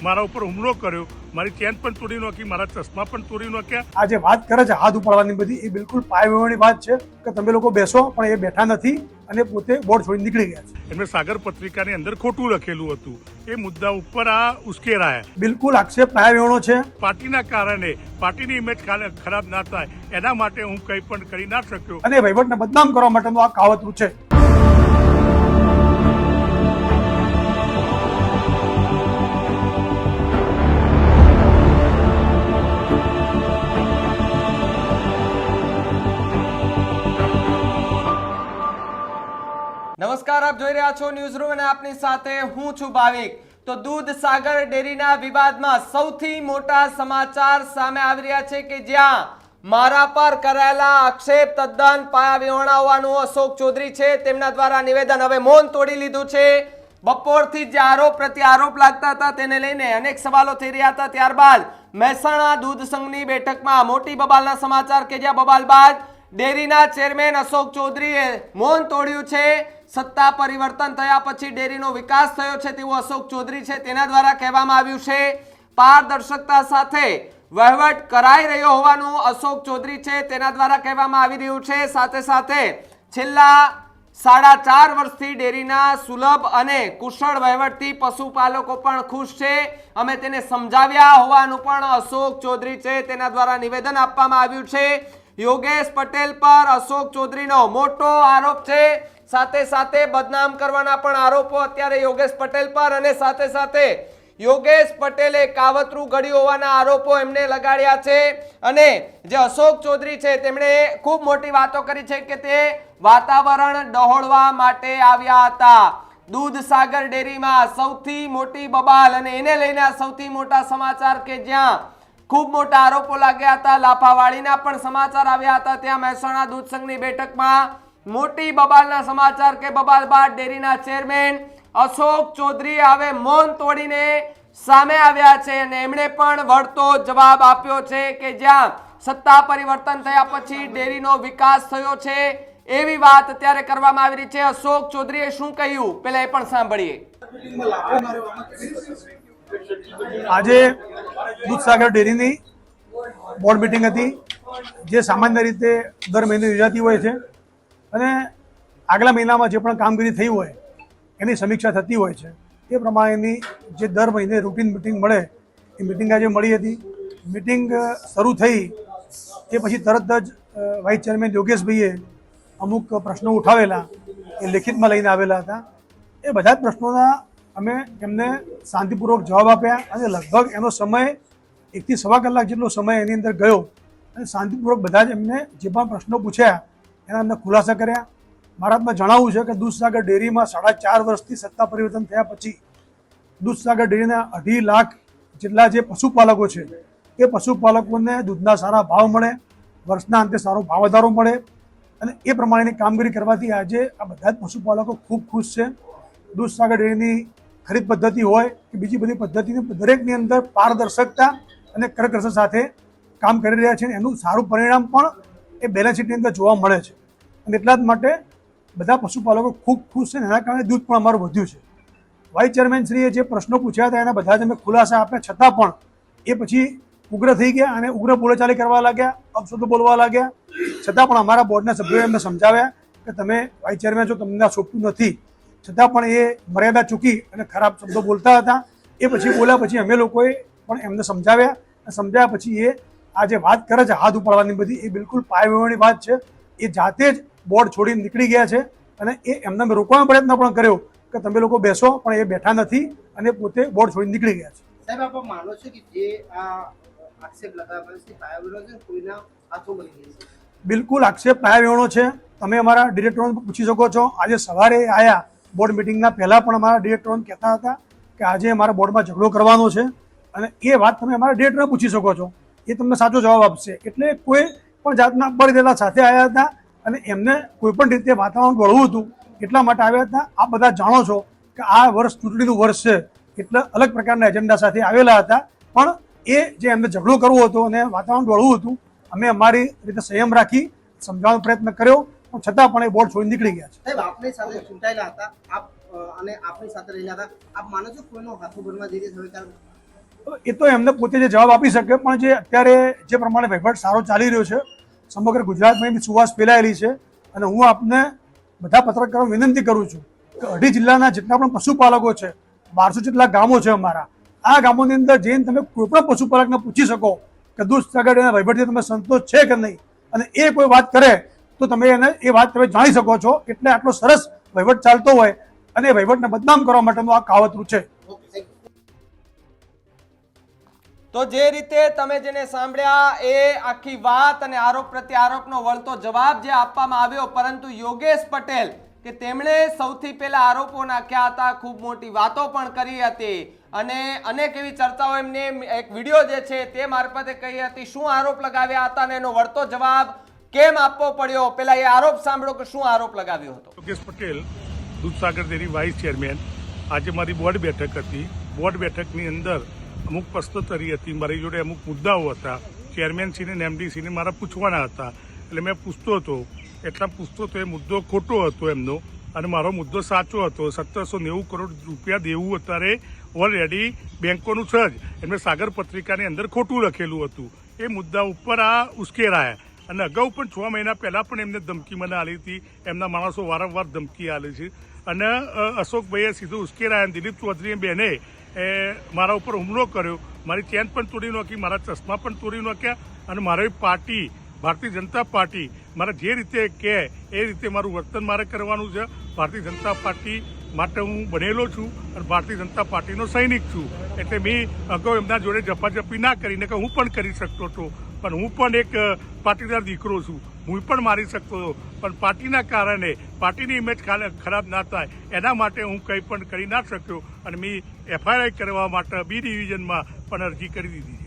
મારા ઉપર હુમલો કર્યો, મારી ચેન પણ તોડી નાખી, મારા ચશ્મા પણ તોડી નાખ્યા। આ જે વાત કરે છે હાથ ઉપાડવાની બધી, એ બિલકુલ પાયવેવાની વાત છે કે તમે લોકો બેસો, પણ એ બેઠા નથી અને પોતે બોર્ડ છોડી નીકળી ગયા છે। એમને સાગર પત્રિકાની અંદર ખોટું લખેલું હતું, એ મુદ્દા ઉપર આ ઉશ્કેરાયા। બિલકુલ આક્ષેપ પાયવેવાનો છે। પાર્ટીના કારણે પાર્ટીની ઇમેજ ખરાબ ના થાય એના માટે હું કંઈ પણ કરી ના શક્યો અને વહીવટને બદનામ કરવા માટેનું આ કાવતરું છે। નમસ્કાર, આપ જોઈ રહ્યા છો ન્યૂઝ રૂમ અને આપની સાથે હું છું ભાવિક। તો દૂધ સાગર ડેરીના વિવાદમાં સૌથી મોટા સમાચાર સામે આવી રહ્યા છે કે જ્યાં મારા પર કરાયેલા આક્ષેપ તદ્દન પાયાવિહોણા હોવાનું અશોક ચૌધરી છે તેમના દ્વારા નિવેદન હવે મૌન તોડી લીધું છે। બપોરથી જે આરોપ પ્રત્યારોપ લાગતા હતા તેને લઈને અનેક સવાલો થઈ રહ્યા હતા। ત્યારબાદ મહેસાણા દૂધ સંઘની બેઠકમાં મોટી બબાલના સમાચાર કે જ્યાં બબાલ બાદ ડેરીના ચેરમેન અશોક ચૌધરીએ મૌન તોડ્યું છે। સત્તા પરિવર્તન થયા પછી ડેરીનો વિકાસ થયો છે તેવું અશોક ચૌધરી છે તેના દ્વારા કહેવામાં આવ્યું છે। પારદર્શકતા સાથે વહીવટ કરાઈ રહ્યો હોવાનું અશોક ચૌધરી છે તેના દ્વારા કહેવામાં આવી રહ્યું છે। સાથે સાથે છેલ્લા 4.5 વર્ષથી ડેરીના સુલભ અને કુશળ વહીવટથી પશુપાલકો પણ ખુશ છે। અમે તેને સમજાવ્યા હોવાનું પણ અશોક ચૌધરી છે તેના દ્વારા નિવેદન આપવામાં આવ્યું છે। યોગેશ પટેલ પર અશોક ચૌધરીનો મોટો આરોપ છે। સાથે સાથે બદનામ કરવાના પણ આરોપો અત્યારે યોગેશ પટેલ પર અને સાથે સાથે યોગેશ પટેલે કાવતરું ઘડ્યું હોવાના આરોપો એમને લગાડ્યા છે। અને જે અશોક ચૌધરી છે તેમણે ખૂબ મોટી વાતો કરી છે કે તે વાતાવરણ ડહોળવા માટે આવ્યા હતા। દૂધ સાગર ડેરીમાં સૌથી મોટી બબાલ અને એને લઈને સૌથી મોટા સમાચાર કે જ્યાં ખૂબ મોટા આરોપો લાગ્યા હતા, લાફાવાળીના પણ સમાચાર આવ્યા હતા। ત્યાં મહેસાણા દૂધ સંઘની બેઠકમાં મોટી બબાલના સમાચાર કે બબાલ બાદ ડેરીના ચેરમેન અશોક ચૌધરી હવે મૌન તોડીને સામે આવ્યા છે અને એમણે પણ વળતો જવાબ આપ્યો છે કે જ્યાં સત્તા પરિવર્તન થયા પછી ડેરીનો વિકાસ થયો છે એવી વાત અત્યારે કરવામાં આવી રહી છે। અશોક ચૌધરીએ શું કહ્યું પહેલા એ પણ સાંભળીએ। આજે દૂધસાગર ડેરીની બોર્ડ મીટિંગ હતી જે સામાન્ય રીતે દર મહિને યોજાતી હોય છે અને આગલા મહિનામાં જે પણ કામગીરી થઈ હોય એની સમીક્ષા થતી હોય છે। એ પ્રમાણેની જે દર મહિને રૂટીન મિટિંગ મળે એ મિટિંગ આજે મળી હતી। મિટિંગ શરૂ થઈ એ પછી તરત જ વાઇસ ચેરમેન યોગેશભાઈએ અમુક પ્રશ્નો ઉઠાવેલા, એ લેખિતમાં લઈને આવેલા હતા। એ બધા જ પ્રશ્નોના અમે એમને શાંતિપૂર્વક જવાબ આપ્યા અને લગભગ એનો સમય 1 થી સવા કલાક જેટલો સમય એની અંદર ગયો અને શાંતિપૂર્વક બધા જ એમને જે પણ પ્રશ્નો પૂછ્યા એના અમને ખુલાસા કર્યા। મારા હાથમાં જણાવવું છે કે દૂધસાગર ડેરીમાં 4.5 વર્ષથી સત્તા પરિવર્તન થયા પછી દૂધસાગર ડેરીના 2.5 લાખ જેટલા જે પશુપાલકો છે એ પશુપાલકોને દૂધના સારા ભાવ મળે, વર્ષના અંતે સારો ભાવ વધારો મળે અને એ પ્રમાણેની કામગીરી કરવાથી આજે આ બધા જ પશુપાલકો ખૂબ ખુશ છે। દૂધસાગર ડેરીની ખરીદ પદ્ધતિ હોય કે બીજી બધી પદ્ધતિની દરેકની અંદર પારદર્શકતા અને કરકસર સાથે કામ કરી રહ્યા છે। એનું સારું પરિણામ પણ એ બેલેન્સ શીટની અંદર જોવા મળે છે અને એટલા જ માટે બધા પશુપાલકો ખૂબ ખુશ છે અને એના કારણે દૂધ પણ અમારું વધ્યું છે। વાઇસ ચેરમેનશ્રીએ જે પ્રશ્નો પૂછ્યા હતા એના બધા જ અમે ખુલાસા આપ્યા, છતાં પણ એ પછી ઉગ્ર થઈ ગયા અને ઉગ્ર બોલાચાલી કરવા લાગ્યા, અપશબ્દો બોલવા લાગ્યા। છતાં પણ અમારા બોર્ડના સભ્યોએ એમને સમજાવ્યા કે તમે વાઇસ ચેરમેન છો, તમને આ સોંપતું નથી, છતાં પણ એ મર્યાદા ચૂકી અને ખરાબ શબ્દો બોલતા હતા। એ પછી બોલ્યા પછી અમે લોકોએ પણ એમને સમજાવ્યા, સમજાવ્યા પછી એ આ જે વાત કરે છે હાથ ઉપાડવાની બધી, એ બિલકુલ પાયવેવાની વાત છે। એ જાતે જ બોર્ડ છોડીને નીકળી ગયા છે અને એ એમને રોકવાનો પ્રયત્ન પણ કર્યો કે તમે લોકો બેસો, પણ એ બેઠા નથી અને પોતે બોર્ડ છોડીને નીકળી ગયા છે। સાહેબ, આપ માનો છો કે જે આ આક્ષેપ લગાવ્યો છે પાયાવિહોણો છે, કોઈના હાથો બની ગઈ છે? બિલકુલ આક્ષેપ પાયાવિહોણો છે। તમે અમારા ડિરેક્ટરોને પૂછી શકો છો। આજે સવારે આવ્યા બોર્ડ મિટિંગના પહેલાં પણ અમારા ડિરેક્ટરોને કહેતા હતા કે આજે અમારા બોર્ડમાં ઝઘડો કરવાનો છે અને એ વાત તમે અમારા ડિરેક્ટરને પૂછી શકો છો, એ તમને સાચો જવાબ આપશે। એટલે કોઈ પણ જાતના બળદેલા સાથે આવ્યા હતા અને એમને કોઈ પણ રીતે વાતાવરણ ગળવું હતું એટલા માટે આવ્યા હતા। આપ બધા જાણો છો કે આ વર્ષ ચૂંટણીનું વર્ષ છે એટલે અલગ પ્રકારના એજન્ડા સાથે આવેલા હતા, પણ એ જે એમને ઝઘડો કરવો હતો અને વાતાવરણ ગળવું હતું, અમે અમારી રીતે સંયમ રાખી સમજાવવાનો પ્રયત્ન કર્યો, પણ છતાં પણ એ બોર્ડ છોડી નીકળી ગયા છે। સાહેબ, આપની સાથે ચૂંટાયેલા હતા આપ અને આપની સાથે રહ્યા હતા, આપ માનો છો કોઈનો હાથો બનવા જઈ રહ્યા છે? એ તો એમને પોતે જે જવાબ આપી શકે, પણ જે અત્યારે જે પ્રમાણે વહીવટ સારો ચાલી રહ્યો છે, સમગ્ર ગુજરાતમાં એની સુવાસ ફેલાયેલી છે. અને હું આપને બધા પત્રકારો વિનંતી કરું છું કે અઢી જિલ્લાના જેટલા પણ પશુપાલકો છે, 1200 જેટલા ગામો છે અમારા, આ ગામોની અંદર જઈને તમે કોઈ પણ પશુપાલકને પૂછી શકો કે દૂધસાગર ડેરીના વહીવટથી તમે સંતોષ છે કે નહીં, અને એ કોઈ વાત કરે તો તમે એને એ વાત તમે જાણી શકો છો. એટલે આટલો સરસ વહીવટ ચાલતો હોય અને એ વહીવટને બદનામ કરવા માટેનું આ કાવતરું છે. તો જે રીતે તમે જેને સાંભળ્યા એ આખી વાત અને આરોપ પ્રત્યે આરોપનો વળતો જવાબ જે આપવામાં આવ્યો, પરંતુ યોગેશ પટેલ કે તેમણે સૌથી પહેલા આરોપો નાખ્યા હતા, ખૂબ મોટી વાતો પણ કરી હતી અને અનેક એવી ચર્ચાઓ એમને એક વિડીયો જે છે તે મારફતે કહી હતી. શું આરોપ લગાવ્યા હતા અને એનો વળતો જવાબ કેમ આપવો પડ્યો, પેલા એ આરોપ સાંભળો કે શું આરોપ લગાવ્યો હતો. Yogesh Patel, Dudhsagar dairy vice chairman. આજે મારી બોર્ડ બેઠક હતી. બોર્ડ બેઠકની અંદર અમુક પ્રશ્નોત્તરી હતી, મારી જોડે અમુક મુદ્દાઓ હતા, ચેરમેનશ્રીને અને એમડીસીને મારા પૂછવાના હતા. એટલે મેં પૂછતો હતો એ મુદ્દો ખોટો હતો એમનો અને મારો મુદ્દો સાચો હતો. 1790 કરોડ રૂપિયા દેવું અત્યારે ઓલરેડી બેંકોનું છે જ, એમને સાગર પત્રિકાની અંદર ખોટું લખેલું હતું. એ મુદ્દા ઉપર આ ઉશ્કેરાયા અને અગાઉ પણ 6 મહિના પહેલા પણ એમને ધમકી મને આલી હતી. એમના માણસો વારંવાર ધમકી આલે છે અને અશોકભાઈએ સીધું ઉશ્કેરાયા. દિલીપ ચૌધરીએ બેને મારા ઉપર હુમલો કર્યો, મારી ચેન પણ તોડી નાખી, મારા ચશ્મા પણ તોડી નાખ્યા અને મારી પાર્ટી ભારતીય જનતા પાર્ટી મારે જે રીતે કહે એ રીતે મારું વર્તન મારે કરવાનું છે. ભારતીય જનતા પાર્ટી માટે હું બનેલો છું અને ભારતીય જનતા પાર્ટીનો સૈનિક છું. એટલે મેં અગાઉ એમના જોડે ઝપાઝપી ના કરીને કે હું પણ કરી શકતો હતો, પણ હું પણ એક પાટીદાર દીકરો છું, હું પણ મારી શકતો હતો, પણ પાર્ટીના કારણે પાર્ટીની ઇમેજ ખરાબ ના થાય એના માટે હું કંઈ પણ કરી ના શક્યો અને મેં FIR કરવા માટે B ડિવિઝનમાં પણ અરજી કરી દીધી.